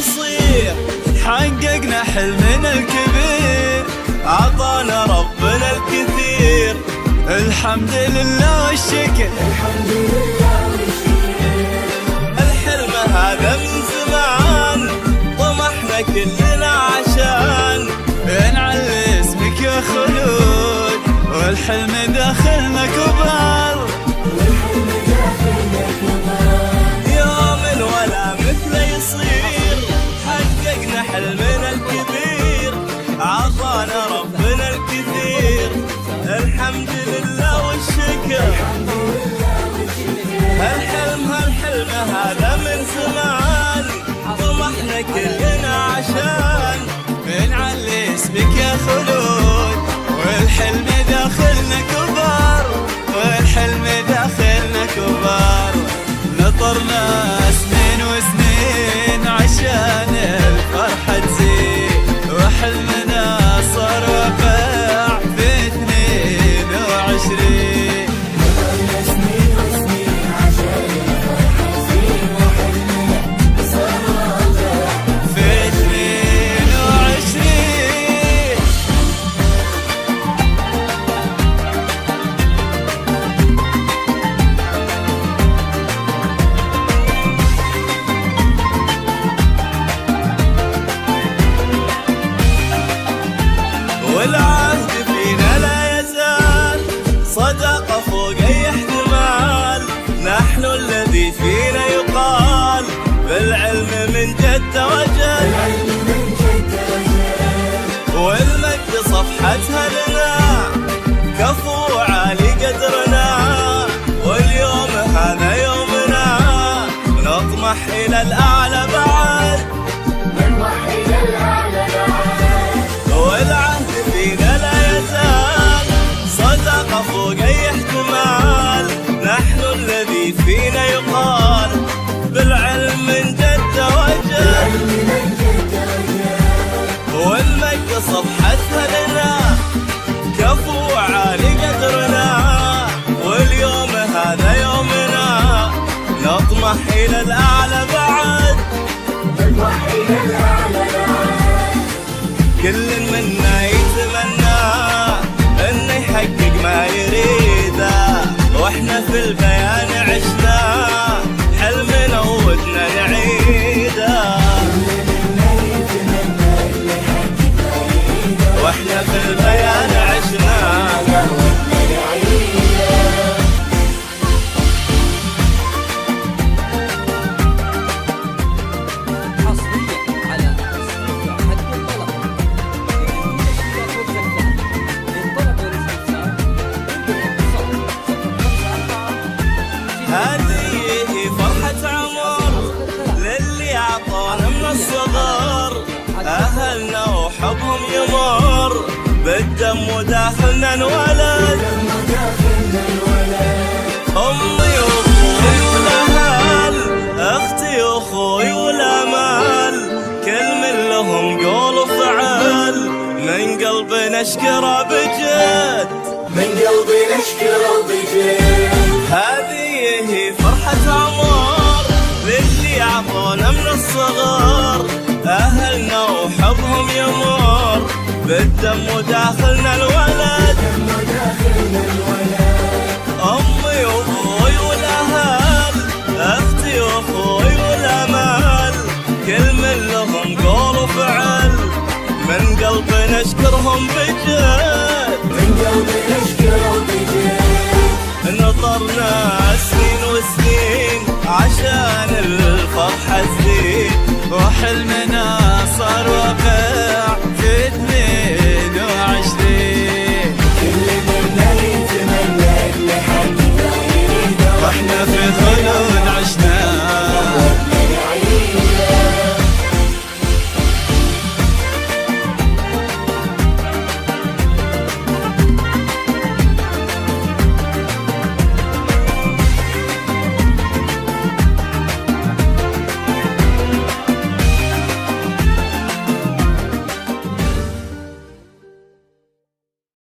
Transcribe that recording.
يصير، حققنا حلمنا الكبير، عطانا ربنا الكثير. الحمد لله والشكر، الحمد لله والشكر. الحلم هذا من زمان، طمحنا كلنا عشان نعلي اسمك يا خلود، والحلم داخلنا كبار، والحلم داخلنا كبار. يوم ولا مثله يصير، حققنا حلمنا الكبير، عطانا ربنا الكثير. الحمد لله والشكر، الحمد لله والشكر. هالحلم هذا من زمان، طمحنا كلنا عشان بنعلي اسمك يا خلود، والحلم داخلنا كبار، والحلم داخلنا كبار. نطرنا سنين وسنين عشان الفرحة تزيد، وحلمنا صار واقع في 22. نطرنا سنين وسنين عشان الفرحة تزيد، وحلمنا صار واقع في 22. والعهد فينا لا يزال، صداقة فوق أي احتمال، نحن الذي فينا يقال، بالعلم من جد وجل، العلم من جد وجل. والمجد صفحتها لنا، كفو عالي قدرنا، واليوم هذا يومنا، نطمح إلى الأعلى بعد، نطمح إلى الأعلى بعد. والعهد فينا لا يزال، صداقة فوق أي احتمال، نحن الذي فينا يقال، بالعلم من جد وجل، العلم من جد وجل. والمجد صفحتها لنا، كفو عالي قدرنا، واليوم هذا يومنا، نطمح إلى الأعلى بعد، نطمح إلى الأعلى بعد. كل منا يتمنى انه يحقق ما يريده، واحنا في البيان عشنا حلمنا ودنا نعيده، واحنا في البيان عشنا. حصريا على موسيقى حق الطلب في تشكيلات وبزفات للطلب والاستفسار بالاتصال 054. هذه فرحة عمر للي عطانا من الصغر، أهلنا وحبهم يمر، بالدم وداخلنا انولد، أمي وأخوي والأهل، أختي وأخوي والأمل، كل من لهم قول وفعل، من قلبي نشكره بجد، من قلبي نشكره بجد. هذه فرحة عمر للي عطونا من الصغر، أهلنا وحبهم يمر، بالدم وداخلنا الولد، أمي وأبوي والأهل، أختي وأخوي والأمل، كل من لهم قول وفعل، من قلبي نشكرهم بجد، من قلبي نشكره بجد. نطرنا سنين وسنين عشان الفرحة تزيد، وحلمنا